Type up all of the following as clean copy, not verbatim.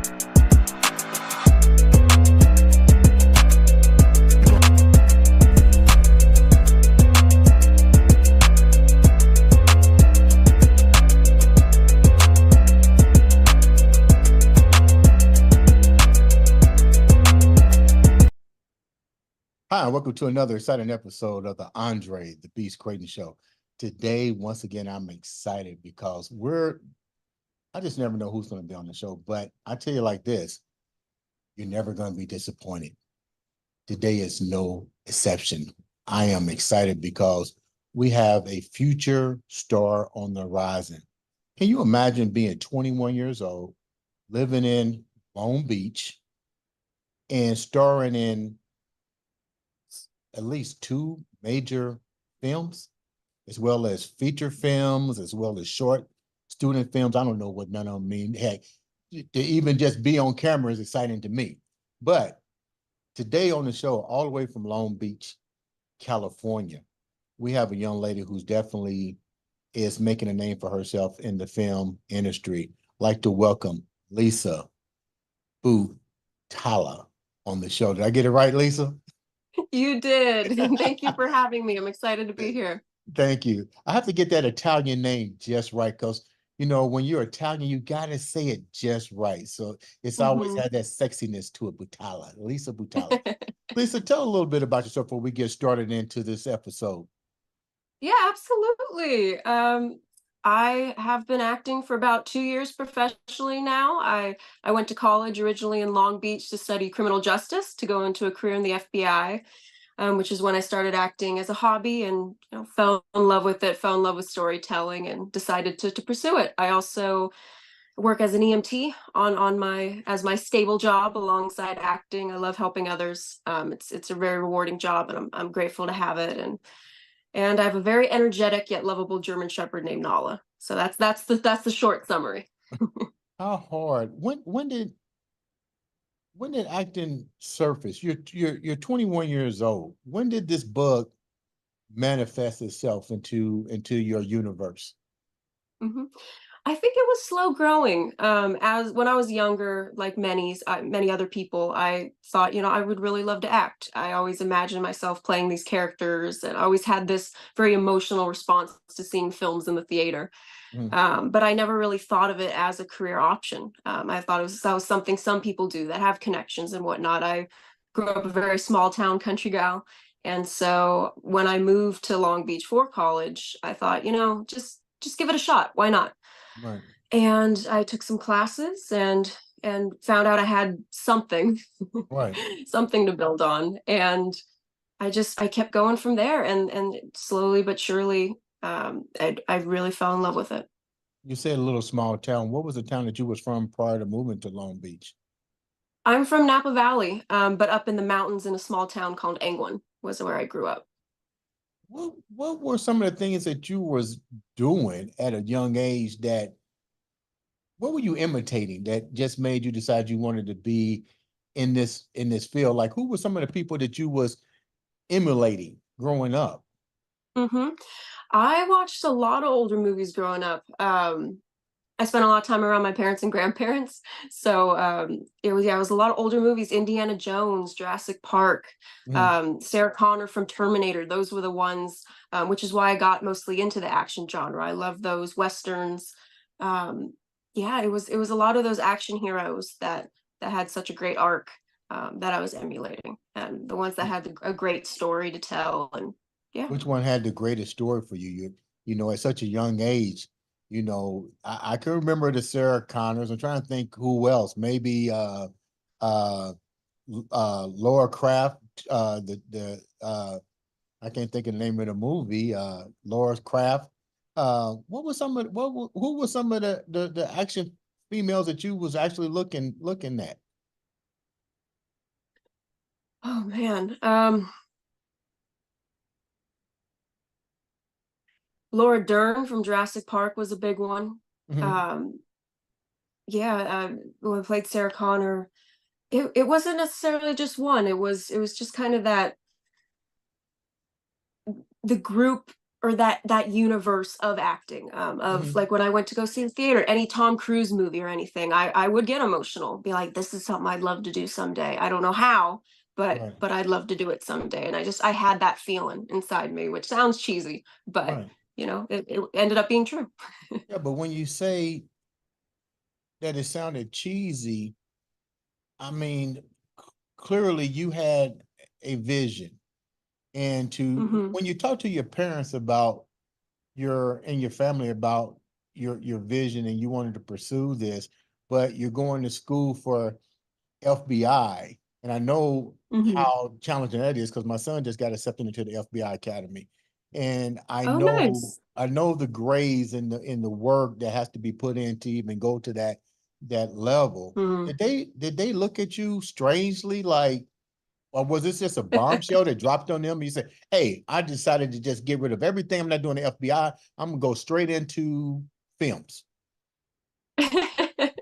Hi, and welcome to another exciting episode of the Andre The Beast Crayton Show. Today, once again, I'm excited because I just never know who's going to be on the show, but I tell you like this, you're never going to be disappointed. Today is no exception. I am excited because we have a future star on the horizon. Can you imagine being 21 years old, living in Long Beach, and starring in at least two major films, as well as feature films, as well as short student films? I don't know what none of them mean. Heck, to even just be on camera is exciting to me. But today on the show, all the way from Long Beach, California, we have a young lady who's definitely is making a name for herself in the film industry. I'd like to welcome Lisa Butala on the show. Did I get it right, Lisa? You did. Thank you for having me. I'm excited to be here. Thank you. I have to get that Italian name just right because, when you're Italian, you got to say it just right. So it's always had that sexiness to it. Butala, Lisa Butala. Lisa, tell a little bit about yourself before we get started into this episode. Yeah, absolutely. I have been acting for about 2 years professionally now. I went to college originally in Long Beach to study criminal justice to go into a career in the FBI, which is when I started acting as a hobby and fell in love with it, fell in love with storytelling, and decided to pursue it. I also work as an EMT on my stable job alongside acting. I love helping others. It's a very rewarding job, and I'm grateful to have it. And I have a very energetic yet lovable German Shepherd named Nala. So that's the short summary. How hard? When did acting surface? You're 21 years old. When did this bug manifest itself into your universe? hmm I think it was slow growing. As when I was younger, like many other people, I thought, I would really love to act. I always imagined myself playing these characters, and I always had this very emotional response to seeing films in the theater. Mm. But I never really thought of it as a career option. I thought that was something some people do that have connections and whatnot. I grew up a very small town country gal. And so when I moved to Long Beach for college, I thought, just give it a shot. Why not? Right. And I took some classes and found out I had something, Right. something to build on. And I kept going from there, and slowly but surely, I really fell in love with it. You said a little small town. What was the town that you was from prior to moving to Long Beach? I'm from Napa Valley, but up in the mountains in a small town called Angwin was where I grew up. What were some of the things that you was doing at a young age what were you imitating that just made you decide you wanted to be in this field? Like who were some of the people that you was emulating growing up? hmm I watched a lot of older movies growing up. I spent a lot of time around my parents and grandparents. So it was a lot of older movies, Indiana Jones, Jurassic Park, Mm. Sarah Connor from Terminator. Those were the ones, which is why I got mostly into the action genre. I love those Westerns. Um, yeah, it was a lot of those action heroes that had such a great arc, that I was emulating, and the ones that had a great story to tell. And yeah. Which one had the greatest story for you? At such a young age, I can remember the Sarah Connors. I'm trying to think who else. Maybe uh Laura Craft, I can't think of the name of the movie, Laura Craft. What was some of who were some of the action females that you was actually looking at? Oh man. Laura Dern from Jurassic Park was a big one. Mhm. Um, yeah, when I played Sarah Connor, it wasn't necessarily just one. It was just kind of that the group or that universe of acting, of Mhm. like when I went to go see the theater, any Tom Cruise movie or anything, I would get emotional, be like, this is something I'd love to do someday. I don't know how, Right, but I'd love to do it someday. And I had that feeling inside me, which sounds cheesy, but right. it ended up being true. Yeah, but when you say that it sounded cheesy, I mean, clearly you had a vision. And to Hmm. when you talk to your parents about your and your family about your vision and you wanted to pursue this, but you're going to school for FBI, and I know Hmm. how challenging that is because my son just got accepted into the FBI Academy, and Oh, nice. I know the grades and the work that has to be put in to even go to that level. Hmm. Did they look at you strangely like, or was this just a bombshell that dropped on them? You said, "Hey, I decided to just get rid of everything. I'm not doing the FBI. I'm gonna go straight into films." I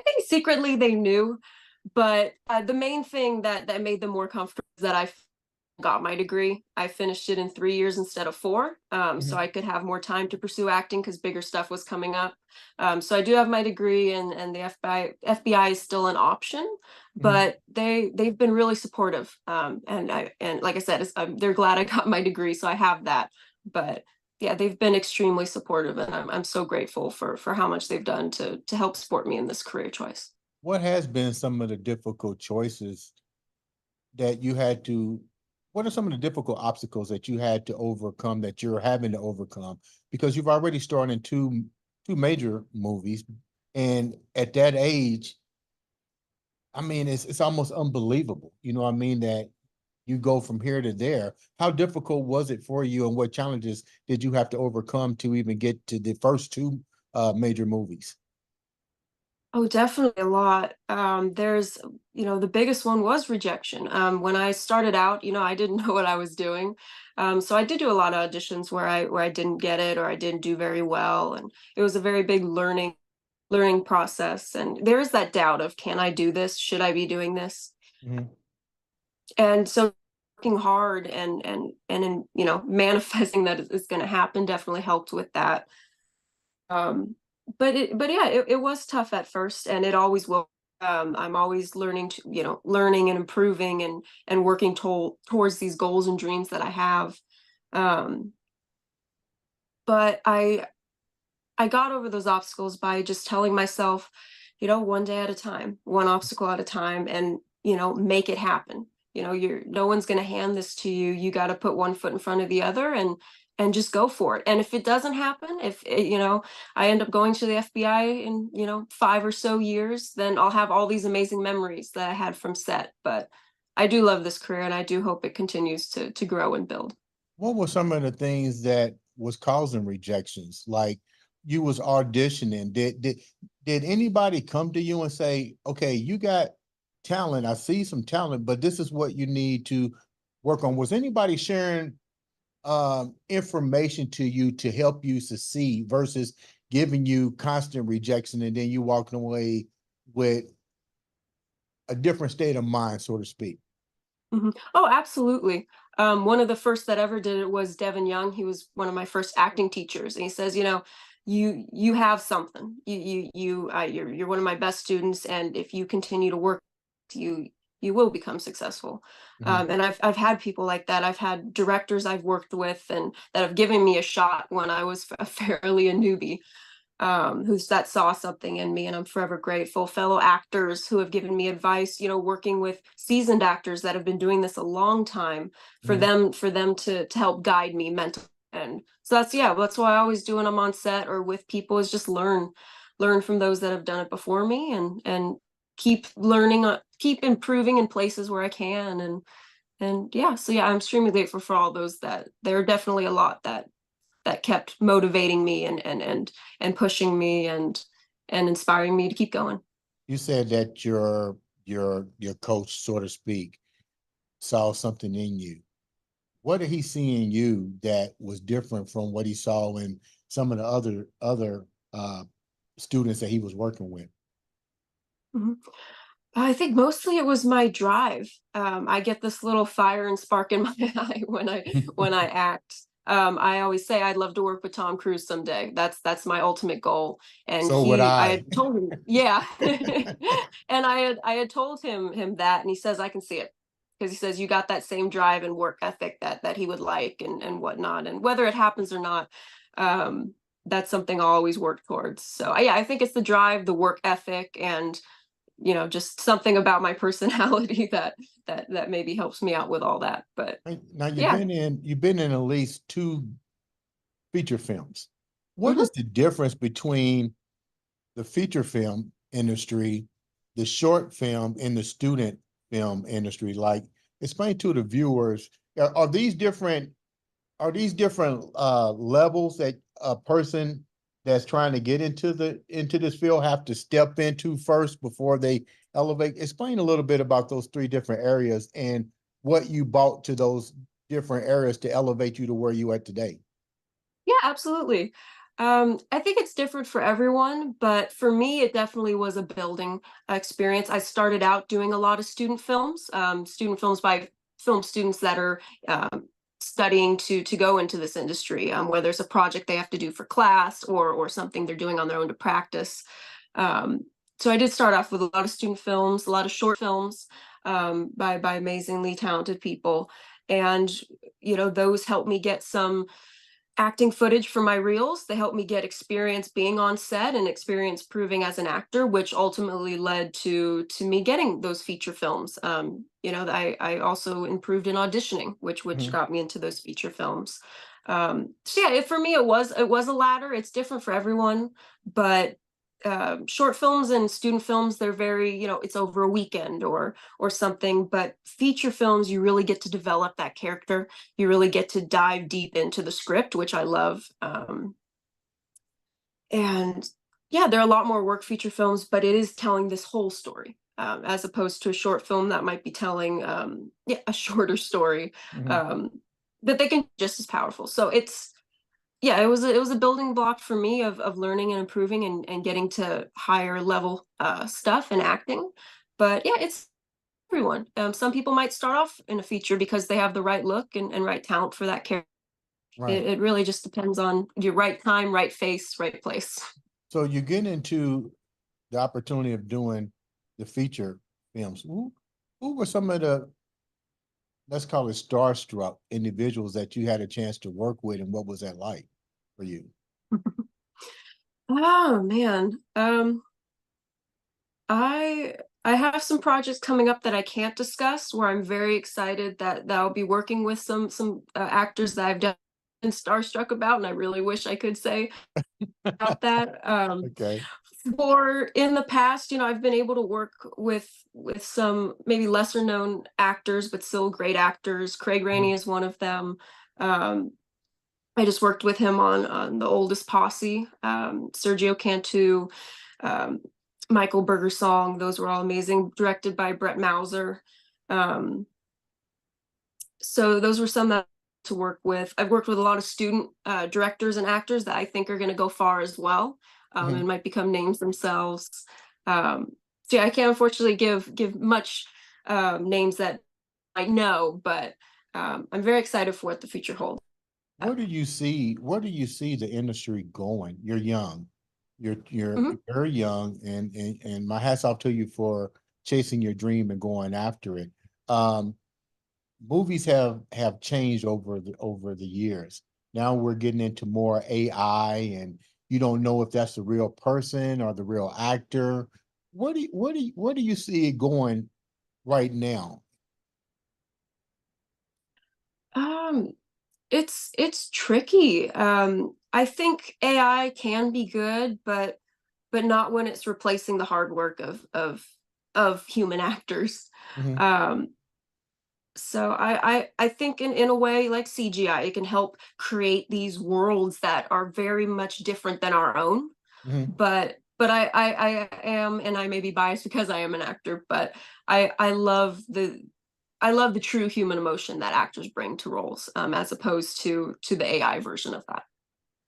think secretly they knew, but the main thing that made them more comfortable is that got my degree. I finished it in 3 years instead of four, so Mhm, I could have more time to pursue acting because bigger stuff was coming up. So I do have my degree, and the FBI is still an option, mhm. but they've been really supportive. And like I said, they're glad I got my degree, so I have that. But yeah, they've been extremely supportive, and I'm so grateful for how much they've done to help support me in this career choice. What has been some of the difficult choices that you had to what are some of the difficult obstacles that you had to overcome that you're having to overcome? Because you've already starred in two major movies, and at that age, I mean, it's almost unbelievable. You know what I mean? That you go from here to there. How difficult was it for you, and what challenges did you have to overcome to even get to the first two major movies? Oh, definitely a lot. The biggest one was rejection. When I started out, I didn't know what I was doing. So I did do a lot of auditions where I didn't get it or I didn't do very well. And it was a very big learning process. And there is that doubt of, can I do this? Should I be doing this? Mhm. And so working hard and in, manifesting that it's going to happen definitely helped with that. But yeah, it was tough at first, and it always will. I'm always learning and improving and working towards these goals and dreams that I have. Um, but I got over those obstacles by just telling myself, one day at a time, one obstacle at a time, and make it happen. You're no one's going to hand this to you. You got to put one foot in front of the other and just go for it. And if it doesn't happen, if I end up going to the FBI in 5 or so years, then I'll have all these amazing memories that I had from set. But I do love this career, and I do hope it continues to grow and build. What were some of the things that was causing rejections? Like you was auditioning. Did anybody come to you and say, "Okay, you got talent. I see some talent, but this is what you need to work on." Was anybody sharing information to you to help you succeed versus giving you constant rejection and then you walking away with a different state of mind, so to speak? Oh, absolutely. One of the first that ever did it was Devin Young. He was one of my first acting teachers, and he says, you have something. You're one of my best students, and if you continue to work, you you will become successful. Mhm. And I've had people like that. I've had directors I've worked with and that have given me a shot when I was fairly a newbie, who's that saw something in me, and I'm forever grateful. Fellow actors who have given me advice, working with seasoned actors that have been doing this a long time, Mhm. for them to help guide me mentally. And so that's why I always do when I'm on set or with people is just learn from those that have done it before me and keep learning, keep improving in places where I can. And yeah, so yeah, I'm extremely grateful for all those. That there are definitely a lot that kept motivating me and pushing me and inspiring me to keep going. You said that your coach, so to speak, saw something in you. What did he see in you that was different from what he saw in some of the other students that he was working with? Mhm. I think mostly it was my drive. I get this little fire and spark in my eye when I act. I always say I'd love to work with Tom Cruise someday. That's my ultimate goal. And So would I I. had told him, yeah. And I had told him that, and he says I can see it, because he says you got that same drive and work ethic that he would like, and whatnot. And whether it happens or not, um, that's something I'll always work towards. So yeah, I think it's the drive, the work ethic, and just something about my personality that maybe helps me out with all that. But Now yeah. you've been in at least two feature films. What Mhm. is the difference between the feature film industry, the short film, and the student film industry? Like, explain to the viewers, are these different, levels that a person that's trying to get into this field have to step into first before they elevate? Explain a little bit about those three different areas and what you brought to those different areas to elevate you to where you are today. Yeah, absolutely. I think it's different for everyone, but for me, it definitely was a building experience. I started out doing a lot of student films by film students that are studying to go into this industry, where there's a project they have to do for class, or something they're doing on their own to practice. Um, so I did start off with a lot of student films, a lot of short films, by amazingly talented people, and those helped me get some acting footage for my reels. They helped me get experience being on set and experience proving as an actor, which ultimately led to me getting those feature films. I also improved in auditioning, which Mhm. got me into those feature films. So yeah, for me, it was a ladder. It's different for everyone, but short films and student films, they're very, it's over a weekend or something. But feature films, you really get to develop that character. You really get to dive deep into the script, which I love. And yeah, there are a lot more work feature films, but it is telling this whole story, as opposed to a short film that might be telling, a shorter story, Mhm. um, that they can just as powerful. So yeah, it was a building block for me of learning and improving, and getting to higher level stuff and acting. But yeah, it's everyone. Some people might start off in a feature because they have the right look and right talent for that character. Right. It really just depends on your right time, right face, right place. So you get into the opportunity of doing the feature films. Who were some of the, let's call it, starstruck individuals that you had a chance to work with, and what was that like for you? Oh man. I have some projects coming up that I can't discuss, where I'm very excited that I'll be working with some actors that I've been starstruck about, and I really wish I could say about that. Okay. For in the past, I've been able to work with some maybe lesser known actors, but still great actors. Craig Mhm. Rainey is one of them. Um, I just worked with him on The Oldest Posse, Sergio Cantu, um, Michael Berger Song. Those were all amazing, directed by Brett Mauser. Um, so those were some that to work with. I've worked with a lot of student directors and actors that I think are going to go far as well, and Mhm. might become names themselves. So yeah, I can't unfortunately give much names that I know, but I'm very excited for what the future holds. Where do you see the industry going? You're young. You're Mhm. very young, and my hats off to you for chasing your dream and going after it. Um, Movies have changed over the years. Now we're getting into more AI, and you don't know if that's the real person or the real actor. Where do you see it going right now? Um, it's tricky. I think AI can be good, but not when it's replacing the hard work of human actors. Mhm. Um, so I think in a way, like CGI, it can help create these worlds that are very much different than our own. Mhm. But I am, and I may be biased because I am an actor, but I love the true human emotion that actors bring to roles, as opposed to the AI version of that.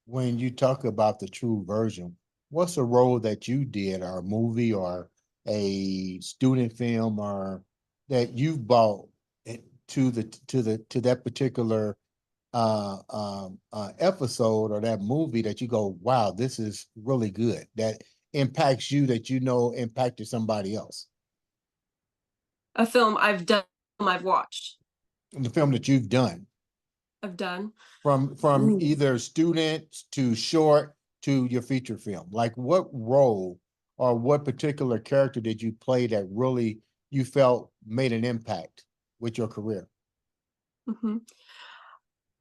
When you talk about the true version, what's a role that you did, or a movie, or a student film, or that you've brought to that particular episode or that movie that you go, wow, this is really good, that impacts you, that you know impacted somebody else? A film I've done, I've watched, In the film that you've done, I've done. from Ooh. either student to short to your feature film, like what role or what particular character did you play that really you felt made an impact with your career? Mhm.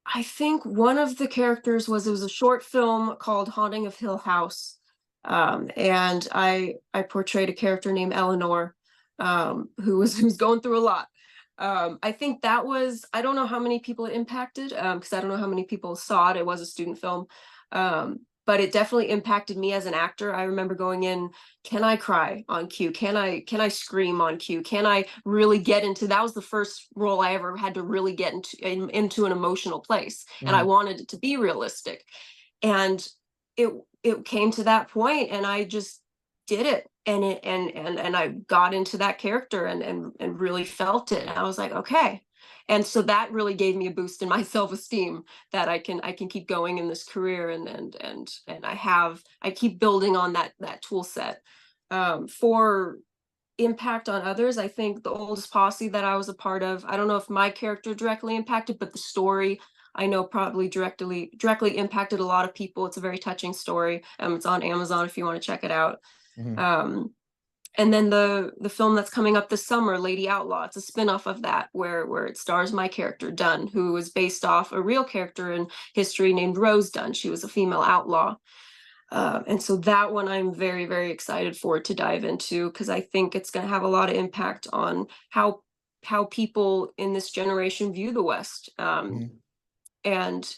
I think one of the characters was, it was a short film called Haunting of Hill House. And I portrayed a character named Eleanor, who's going through a lot. I think that was, I don't know how many people it impacted, because I don't know how many people saw it. It was a student film. But it definitely impacted me as an actor. I remember going in, can I cry on cue? Can I scream on cue? Can I really get into, that was the first role I ever had to really get into an emotional place. And I Mhm. wanted it to be realistic. And it it came to that point and I just did it. And I got into that character and really felt it. And I was like, okay. And so that really gave me a boost in my self-esteem, that I can keep going in this career, and I keep building on that tool set. For impact on others, I think the Oldest Posse that I was a part of, I don't know if my character directly impacted, but the story I know probably directly impacted a lot of people. It's a very touching story. It's on Amazon if you want to check it out. Mhm. Um, and then the film that's coming up this summer, Lady Outlaw, it's a spin-off of that, where it stars my character Dunn, who is based off a real character in history named Rose Dunn. She was a female outlaw. And so that one I'm very, very excited for to dive into, because I think it's going to have a lot of impact on how people in this generation view the West. Mhm. And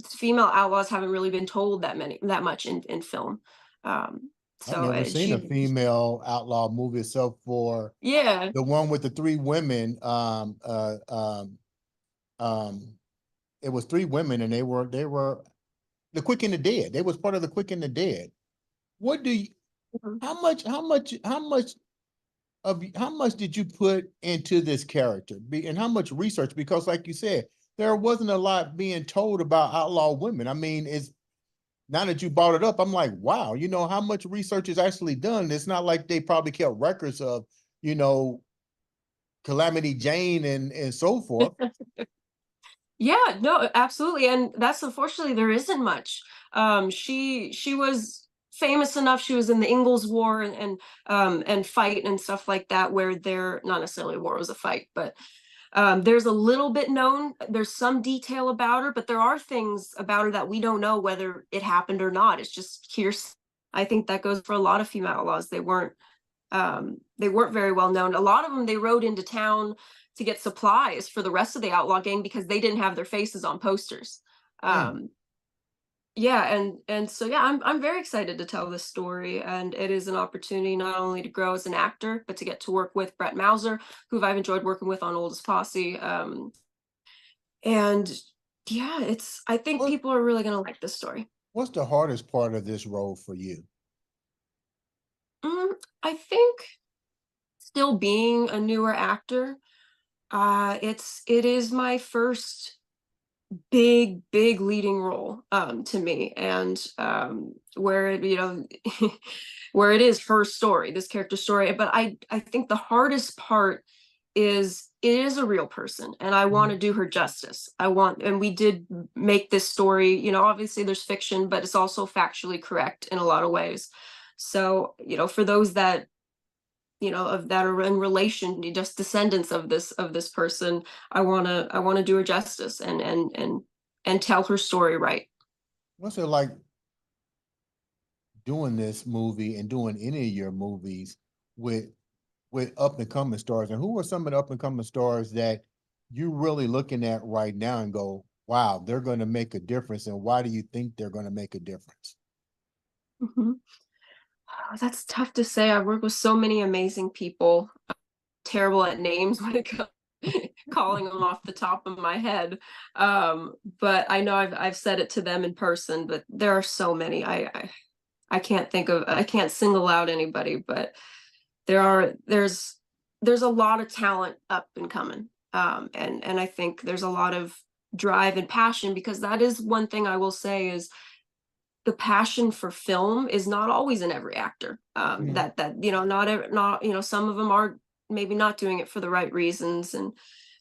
female outlaws haven't really been told that much in film. Um, I've so never seen a she, female outlaw movie except for yeah. the one with the three women. Um, it was three women, and they were the Quick and the Dead. They was part of the Quick and the Dead. What do you? Mhm. How much did you put into this character? And how much research? Because, like you said, there wasn't a lot being told about outlaw women. I mean, it's now that you brought it up, I'm like, wow, how much research is actually done. It's not like they probably kept records of, you know, Calamity Jane and so forth. Yeah, no, absolutely. And that's, unfortunately, there isn't much. She was famous enough. She was in the Ingalls War and fight and stuff like that, where they're not necessarily a war, it was a fight, but there's a little bit known. There's some detail about her, but there are things about her that we don't know whether it happened or not. It's just hearsay. I think that goes for a lot of female outlaws. They weren't very well known. A lot of them, they rode into town to get supplies for the rest of the outlaw gang because they didn't have their faces on posters. Mm. Um, yeah, and so yeah, I'm very excited to tell this story, and it is an opportunity not only to grow as an actor, but to get to work with Brett Mauser, who I've enjoyed working with on Oldest Posse. And yeah, I think What people are really gonna like this story. what's the hardest part of this role for you? Mm, I think still being a newer actor, it is my first big leading role, to me, and where it, where it is her story, this character story. But I think the hardest part is, it is a real person, and I want to Mhm. do her justice. And we did make this story, obviously there's fiction, but it's also factually correct in a lot of ways. So, for those that that are in relation, just descendants of this person, I want to do her justice, and tell her story right. What's it like doing this movie and doing any of your movies with up and coming stars? And who are some of the up and coming stars that you really looking at right now and go, wow, they're going to make a difference? And why do you think they're going to make a difference? Mhm. Oh, that's tough to say. I work with so many amazing people. Terrible at names when it comes calling them off the top of my head. But I know I've said it to them in person, but there are so many. I can't think of, I can't single out anybody, but there's a lot of talent up and coming. And I think there's a lot of drive and passion, because that is one thing I will say is the passion for film is not always in every actor. Mhm. That not some of them are maybe not doing it for the right reasons, and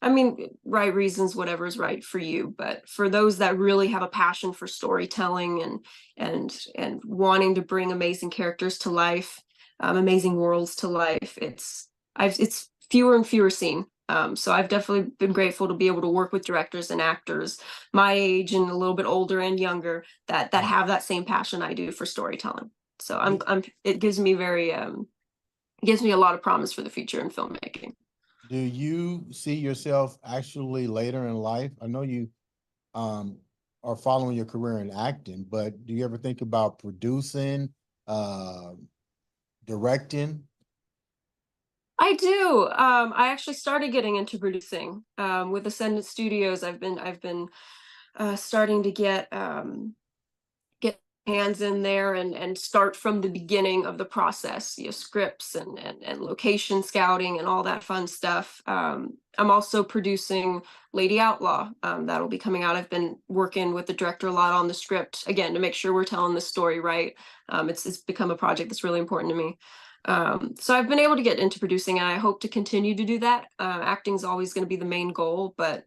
I mean right reasons, whatever is right for you. But for those that really have a passion for storytelling and wanting to bring amazing characters to life, amazing worlds to life, it's fewer and fewer seen. So I've definitely been grateful to be able to work with directors and actors my age and a little bit older and younger that Mhm. have that same passion I do for storytelling. So Do, I'm it gives me gives me a lot of promise for the future in filmmaking. do you see yourself actually later in life? I know you um are following your career in acting, but do you ever think about producing, uh, directing? I do. I actually started getting into producing with Ascendant Studios. I've been starting to get hands in there and start from the beginning of the process, scripts and location scouting and all that fun stuff. I'm also producing Lady Outlaw. That'll be coming out. I've been working with the director a lot on the script again to make sure we're telling the story right. It's become a project that's really important to me. So I've been able to get into producing, and I hope to continue to do that. Acting is always going to be the main goal, but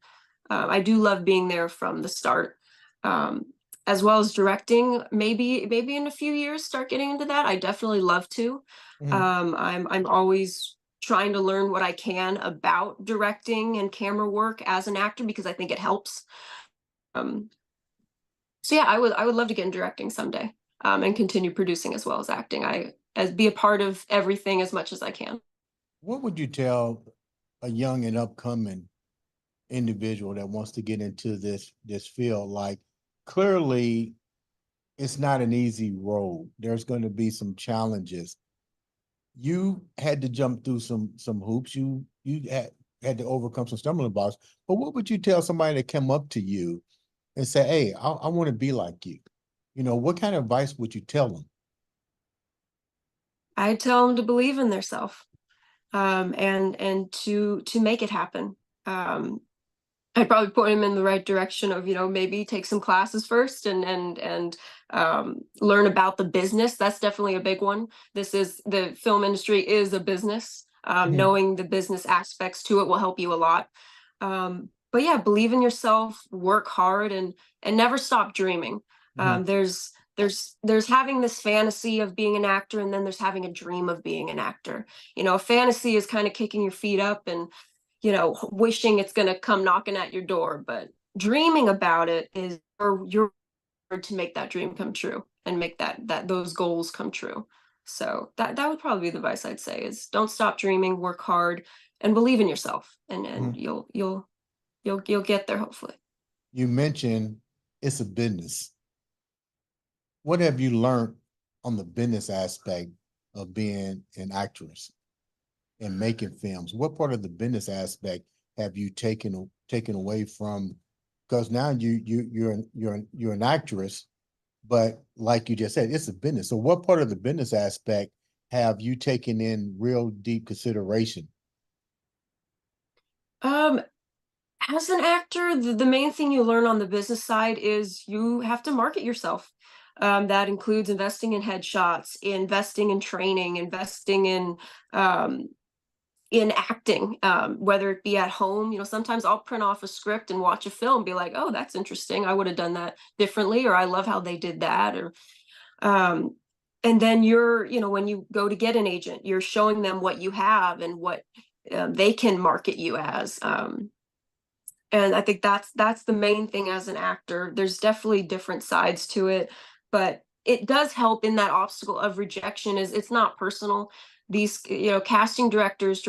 I do love being there from the start. Um, as well as directing, maybe in a few years start getting into that. I definitely love to. Mhm. I'm always trying to learn what I can about directing and camera work as an actor because I think it helps. Um, so yeah, I would love to get in directing someday, and continue producing as well as acting. I as be a part of everything as much as I can. What would you tell a young and upcoming individual that wants to get into this field? Like, clearly it's not an easy road. There's going to be some challenges. You had to jump through some hoops. You had to overcome some stumbling blocks. But what would you tell somebody that come up to you and say, "Hey, I want to be like you"? What kind of advice would you tell them? I tell them to believe in themselves, and to make it happen. Um, I'd probably point him in the right direction of, maybe take some classes first and learn about the business. That's definitely a big one. The film industry is a business. Mhm. Knowing the business aspects to it will help you a lot. But yeah, believe in yourself, work hard, and never stop dreaming. Mhm. There's having this fantasy of being an actor, and then there's having a dream of being an actor. A fantasy is kind of kicking your feet up and wishing it's going to come knocking at your door, but dreaming about it is your word to make that dream come true and make that those goals come true. So that would probably be the advice I'd say is don't stop dreaming, work hard, and believe in yourself, and Mhm. you'll get there hopefully. You mentioned it's a business. What have you learned on the business aspect of being an actress and making films? What part of the business aspect have you taken away from? Because now you're an actress, but like you just said, it's a business. So what part of the business aspect have you taken in real deep consideration? Um, as an actor, the main thing you learn on the business side is you have to market yourself. That includes investing in headshots, investing in training, investing um, in acting, whether it be at home. Sometimes I'll print off a script and watch a film, be like, oh, that's interesting. I would have done that differently, or I love how they did that. Or um, and then when you go to get an agent, you're showing them what you have and what they can market you as. And I think that's the main thing as an actor. There's definitely different sides to it, but it does help in that obstacle of rejection is it's not personal. These, casting directors,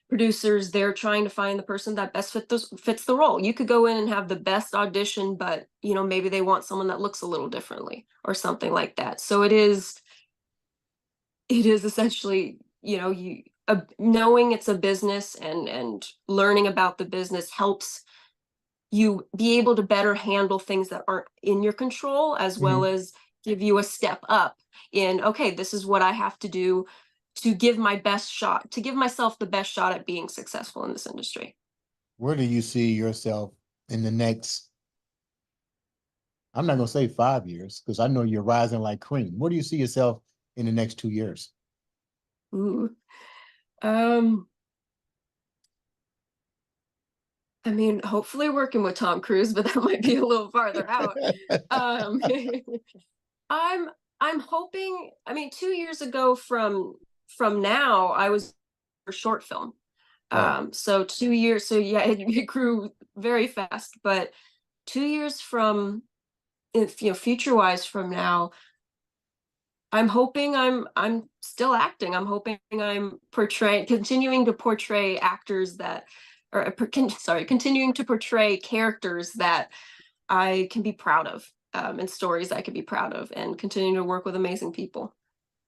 producers, they're trying to find the person that best fits the role. You could go in and have the best audition, but maybe they want someone that looks a little differently or something like that. So it is essentially, knowing it's a business and learning about the business helps you be able to better handle things that aren't in your control, as well Mhm. as give you a step up in, okay, this is what I have to do to give my best shot, to give myself the best shot at being successful in this industry. Where do you see yourself in the next, I'm not going to say 5 years because I know you're rising like cream. Where do you see yourself in the next 2 years? Ooh. Um, I mean, hopefully working with Tom Cruise, but that might be a little farther out. Um, I'm I'm hoping, I mean, 2 years ago from now, I was a short film. Right. So 2 years, so yeah, it grew very fast, but 2 years from, if future wise from now, I'm hoping I'm still acting. I'm hoping I'm portraying, continuing to portray actors that, or sorry, continuing to portray characters that I can be proud of, and stories I can be proud of, and continuing to work with amazing people.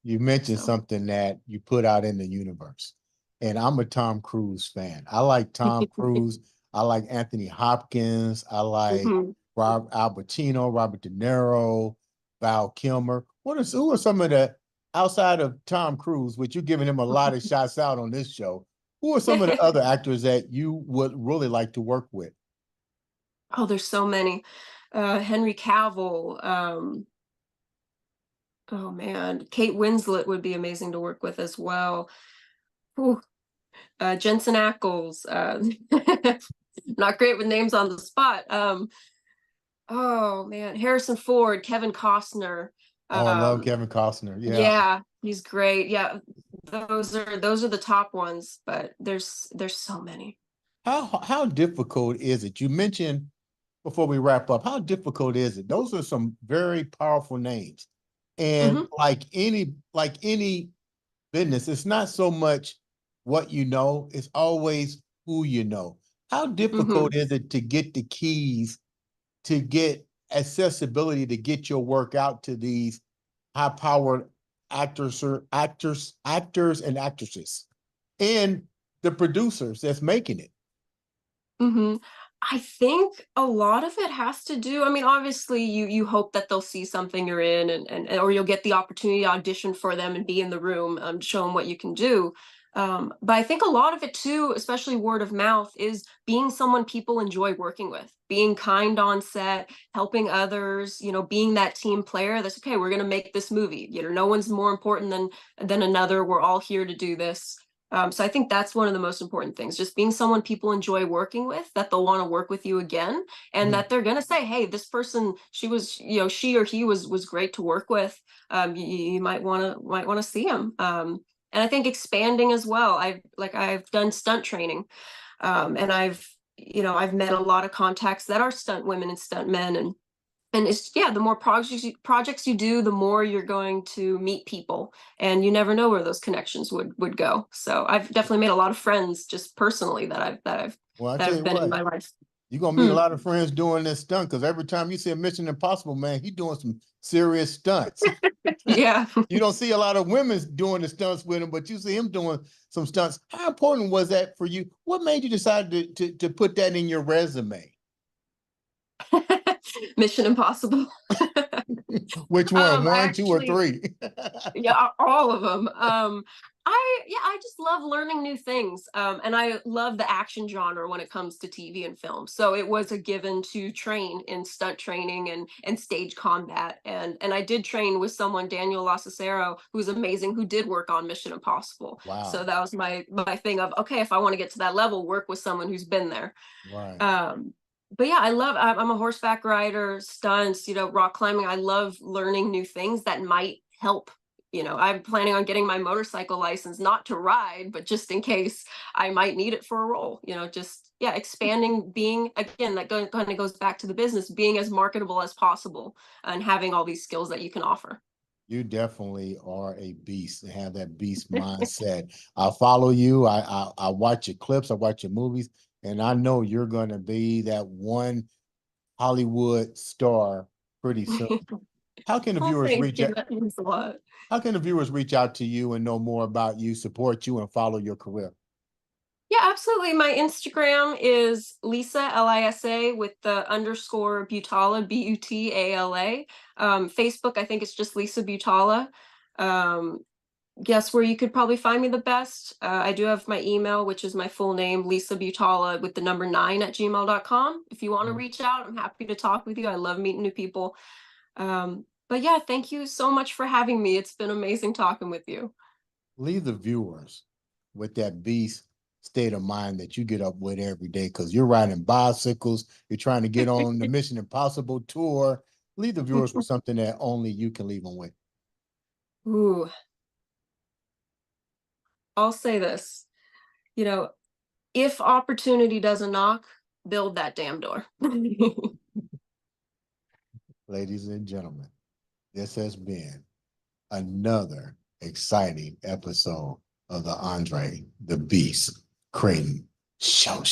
You mentioned So, something that you put out in the universe, and I'm a Tom Cruise fan. I like Tom Cruise. I like Anthony Hopkins. I like mhm. Rob Albertino, Robert De Niro, Val Kilmer. Who are some of the, outside of Tom Cruise, which you're giving him a lot of shots out on this show? Who are some of the other actors that you would really like to work with? Oh, there's so many. Henry Cavill. Oh man, Kate Winslet would be amazing to work with as well. Ooh, Jensen Ackles. Not great with names on the spot. Oh man, Harrison Ford, Kevin Costner. Oh, I love Um, Kevin Costner. Yeah. yeah, he's great. Yeah, those are the top ones, but there's so many. How difficult is it? You mentioned before we wrap up, how difficult is it? Those are some very powerful names. And Hmm. like any business, it's not so much what you know, it's always who you know. How Hmm. difficult is it to get the keys, to get accessibility, to get your work out to these high-powered actors and actresses, and the producers that's making it? Hmm. I think a lot of it has to do, I mean, obviously you hope that they'll see something you're in, and or you'll get the opportunity to audition for them and be in the room, show them what you can do. But I think a lot of it too, especially word of mouth, is being someone people enjoy working with, being kind on set, helping others, being that team player that's okay, we're gonna make this movie. No one's more important than another. We're all here to do this. So I think that's one of the most important things, just being someone people enjoy working with, that they'll want to work with you again, and Mhm. that they're gonna say, "Hey, this person, she or he was great to work with. You might want to see him." And I think expanding as well. I've done stunt training, and I've met a lot of contacts that are stunt women and stunt men, and it's, yeah, the more projects you do, the more you're going to meet people, and you never know where those connections would go. So I've definitely made a lot of friends just personally Well, I that tell have you been in what, my life. you're gonna meet a Hmm. lot of friends doing this stunt because every time you see a Mission Impossible, man, he doing some serious stunts. Yeah. You don't see a lot of women doing the stunts with him, but you see him doing some stunts. How important was that for you? What made you decide to put that in your resume? Mission Impossible. Which one? I One, two, or actually, three? yeah, all of them. I just love learning new things. And I love the action genre when it comes to TV and film. So it was a given to train in stunt training and stage combat. And I did train with someone, Daniel Lascero, who's amazing, who did work on Mission Impossible. So Wow. that was my thing of, okay, if I want to get to that level, work with someone who's been there. Right. Um, but yeah, I'm a horseback rider, stunts, rock climbing. I love learning new things that might help. I'm planning on getting my motorcycle license, not to ride, but just in case I might need it for a role. Just, yeah, expanding, being, again, that kind of goes back to the business, being as marketable as possible and having all these skills that you can offer. You definitely are a beast and have that beast mindset. I follow you. I watch your clips. I watch your movies, and I know you're going to be that one Hollywood star pretty soon. How can the Oh, viewers thank reach you. out? That means a lot. How can the viewers reach out to you and know more about you, support you, and follow your career? Yeah, absolutely. My Instagram is Lisa, Lisa, with the underscore Butala, Butala. Facebook, I think it's just Lisa Butala. Um, guess where you could probably find me the best. I do have my email, which is my full name, Lisa Butala with the number 9 @gmail.com. If you want to reach out, I'm happy to talk with you. I love meeting new people. But yeah, thank you so much for having me. It's been amazing talking with you. Leave the viewers with that beast state of mind that you get up with every day, because you're riding bicycles, you're trying to get on the Mission Impossible tour. Leave the viewers with something that only you can leave them with. Ooh, I'll say this. You know, if opportunity doesn't knock, build that damn door. Ladies and gentlemen, this has been another exciting episode of the Andre the Beast Crayton show.